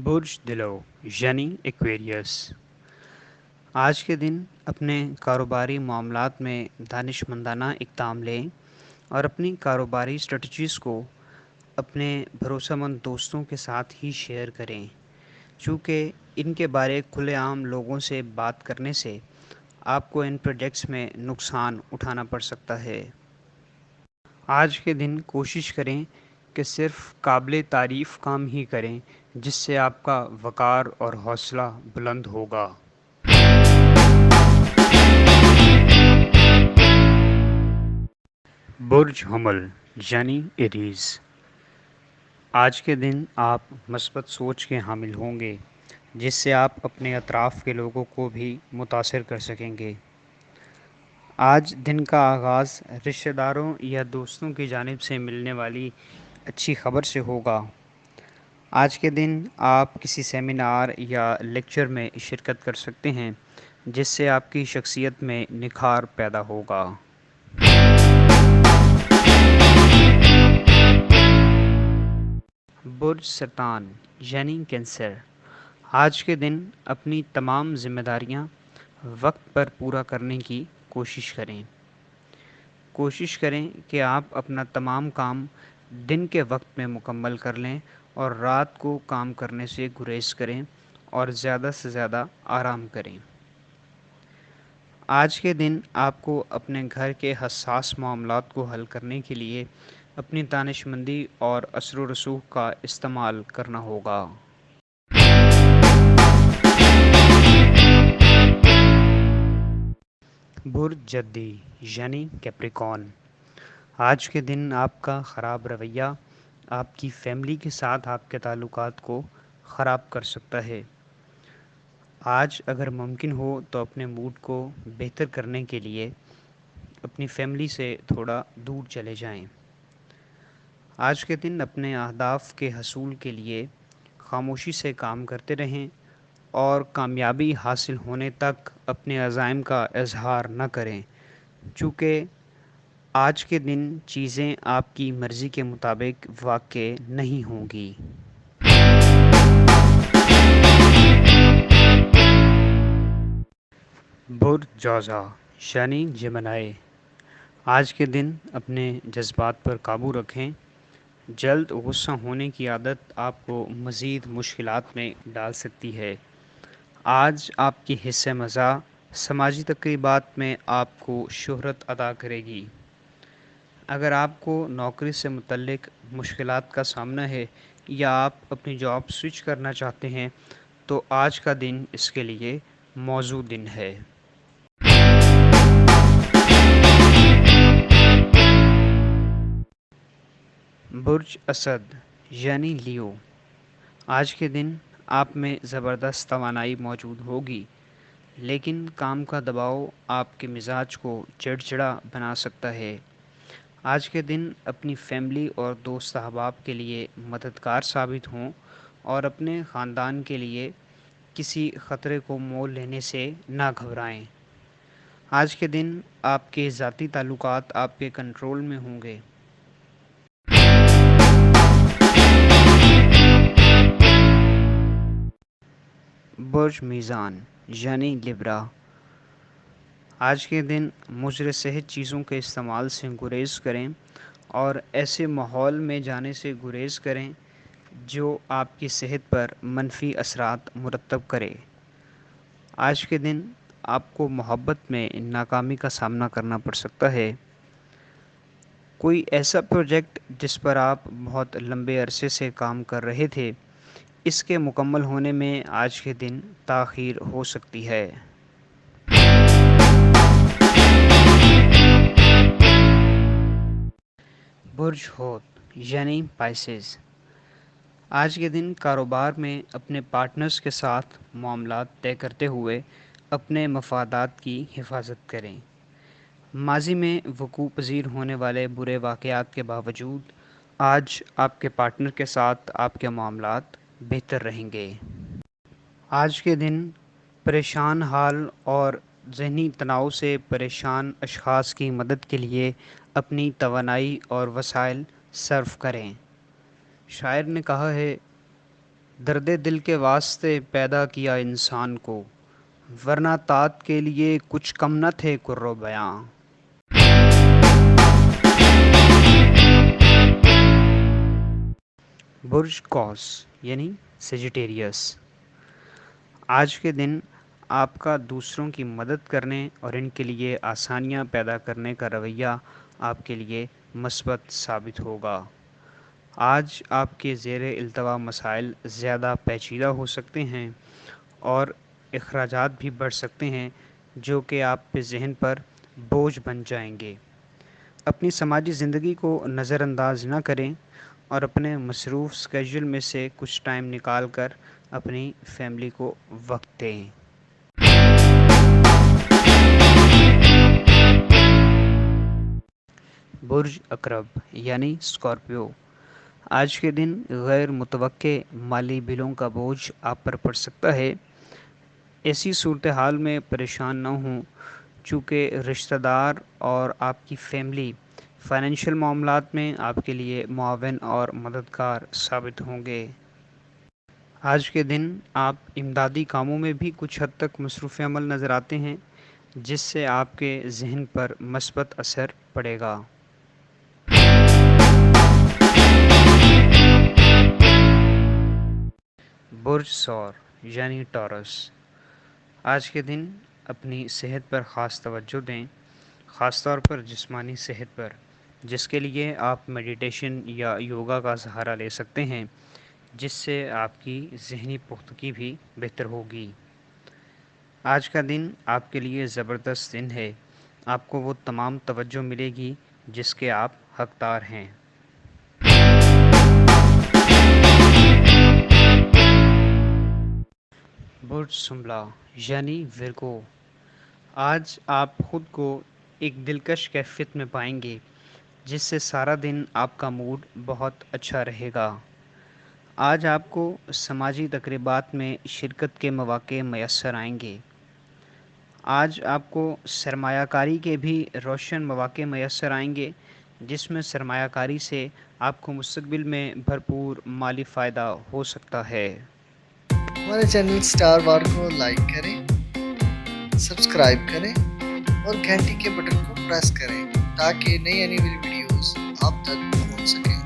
برج دلو یعنی ایکویریس آج کے دن اپنے کاروباری معاملات میں دانش مندانہ اقدام لیں اور اپنی کاروباری اسٹریٹجیز کو اپنے بھروسہ مند دوستوں کے ساتھ ہی شیئر کریں، چونکہ ان کے بارے کھلے عام لوگوں سے بات کرنے سے آپ کو ان پروجیکٹس میں نقصان اٹھانا پڑ سکتا ہے۔ آج کے دن کوشش کریں کہ صرف قابل تعریف کام ہی کریں جس سے آپ کا وقار اور حوصلہ بلند ہوگا۔ برج حمل یعنی ایریز آج کے دن آپ مثبت سوچ کے حامل ہوں گے جس سے آپ اپنے اطراف کے لوگوں کو بھی متاثر کر سکیں گے۔ آج دن کا آغاز رشتہ داروں یا دوستوں کی جانب سے ملنے والی اچھی خبر سے ہوگا۔ آج کے دن آپ کسی سیمینار یا لیکچر میں شرکت کر سکتے ہیں جس سے آپ کی شخصیت میں نکھار پیدا ہوگا۔ برج سرطان یعنی کینسر آج کے دن اپنی تمام ذمہ داریاں وقت پر پورا کرنے کی کوشش کریں۔ کوشش کریں کہ آپ اپنا تمام کام دن کے وقت میں مکمل کر لیں اور رات کو کام کرنے سے گریز کریں اور زیادہ سے زیادہ آرام کریں۔ آج کے دن آپ کو اپنے گھر کے حساس معاملات کو حل کرنے کے لیے اپنی دانش مندی اور اثر و رسوخ کا استعمال کرنا ہوگا۔ برج جدی یعنی کیپریکون آج کے دن آپ کا خراب رویہ آپ کی فیملی کے ساتھ آپ کے تعلقات کو خراب کر سکتا ہے۔ آج اگر ممکن ہو تو اپنے موڈ کو بہتر کرنے کے لیے اپنی فیملی سے تھوڑا دور چلے جائیں۔ آج کے دن اپنے اہداف کے حصول کے لیے خاموشی سے کام کرتے رہیں اور کامیابی حاصل ہونے تک اپنے عزائم کا اظہار نہ کریں، چونکہ آج کے دن چیزیں آپ کی مرضی کے مطابق واقع نہیں ہوں گی۔ برج جوزا یعنی جیمنائی آج کے دن اپنے جذبات پر قابو رکھیں۔ جلد غصہ ہونے کی عادت آپ کو مزید مشکلات میں ڈال سکتی ہے۔ آج آپ کی حصہ مزاح سماجی تقریبات میں آپ کو شہرت عطا کرے گی۔ اگر آپ کو نوکری سے متعلق مشکلات کا سامنا ہے یا آپ اپنی جاب سوئچ کرنا چاہتے ہیں تو آج کا دن اس کے لیے موزوں دن ہے۔ برج اسد یعنی لیو آج کے دن آپ میں زبردست توانائی موجود ہوگی، لیکن کام کا دباؤ آپ کے مزاج کو چڑچڑا بنا سکتا ہے۔ آج کے دن اپنی فیملی اور دوست احباب کے لیے مددگار ثابت ہوں اور اپنے خاندان کے لیے کسی خطرے کو مول لینے سے نہ گھبرائیں۔ آج کے دن آپ کے ذاتی تعلقات آپ کے کنٹرول میں ہوں گے۔ برج میزان یعنی لبرا آج کے دن مضر صحت چیزوں کے استعمال سے گریز کریں اور ایسے ماحول میں جانے سے گریز کریں جو آپ کی صحت پر منفی اثرات مرتب کرے۔ آج کے دن آپ کو محبت میں ناکامی کا سامنا کرنا پڑ سکتا ہے۔ کوئی ایسا پروجیکٹ جس پر آپ بہت لمبے عرصے سے کام کر رہے تھے، اس کے مکمل ہونے میں آج کے دن تاخیر ہو سکتی ہے۔ برج حوت یعنی پائسز آج کے دن کاروبار میں اپنے پارٹنرز کے ساتھ معاملات طے کرتے ہوئے اپنے مفادات کی حفاظت کریں۔ ماضی میں وقوع پذیر ہونے والے برے واقعات کے باوجود آج آپ کے پارٹنر کے ساتھ آپ کے معاملات بہتر رہیں گے۔ آج کے دن پریشان حال اور ذہنی تناؤ سے پریشان اشخاص کی مدد کے لیے اپنی توانائی اور وسائل صرف کریں۔ شاعر نے کہا ہے، درد دل کے واسطے پیدا کیا انسان کو، ورنہ طاعت کے لیے کچھ کم نہ تھے کر و بیاں۔ برج قوس یعنی سیجیٹیریس، آج کے دن آپ کا دوسروں کی مدد کرنے اور ان کے لیے آسانیاں پیدا کرنے کا رویہ آپ کے لیے مثبت ثابت ہوگا۔ آج آپ کے زیر التوا مسائل زیادہ پیچیدہ ہو سکتے ہیں اور اخراجات بھی بڑھ سکتے ہیں جو کہ آپ کے ذہن پر بوجھ بن جائیں گے۔ اپنی سماجی زندگی کو نظر انداز نہ کریں اور اپنے مصروف اسکیجول میں سے کچھ ٹائم نکال کر اپنی فیملی کو وقت دیں۔ برج عقرب یعنی اسکارپیو، آج کے دن غیر متوقع مالی بلوں کا بوجھ آپ پر پڑ سکتا ہے۔ ایسی صورتحال میں پریشان نہ ہوں، چونکہ رشتہ دار اور آپ کی فیملی فائنینشیل معاملات میں آپ کے لیے معاون اور مددگار ثابت ہوں گے۔ آج کے دن آپ امدادی کاموں میں بھی کچھ حد تک مصروف عمل نظر آتے ہیں، جس سے آپ کے ذہن پر مثبت اثر پڑے گا۔ برج ثور یعنی ٹورس، آج کے دن اپنی صحت پر خاص توجہ دیں، خاص طور پر جسمانی صحت پر، جس کے لیے آپ میڈیٹیشن یا یوگا کا سہارا لے سکتے ہیں، جس سے آپ کی ذہنی پختگی بھی بہتر ہوگی۔ آج کا دن آپ کے لیے زبردست دن ہے، آپ کو وہ تمام توجہ ملے گی جس کے آپ حقدار ہیں۔ برج سنبلہ یعنی ورگو، آج آپ خود کو ایک دلکش کیفیت میں پائیں گے جس سے سارا دن آپ کا موڈ بہت اچھا رہے گا۔ آج آپ کو سماجی تقریبات میں شرکت کے مواقع میسر آئیں گے۔ آج آپ کو سرمایہ کاری کے بھی روشن مواقع میسر آئیں گے، جس میں سرمایہ کاری سے آپ کو مستقبل میں بھرپور مالی فائدہ ہو سکتا ہے۔ ہمارے چینل سٹار وار کو لائک کریں، سبسکرائب کریں اور گھنٹی کے بٹن کو پریس کریں تاکہ نئی آنے والی ویڈیوز آپ تک پہنچ سکیں۔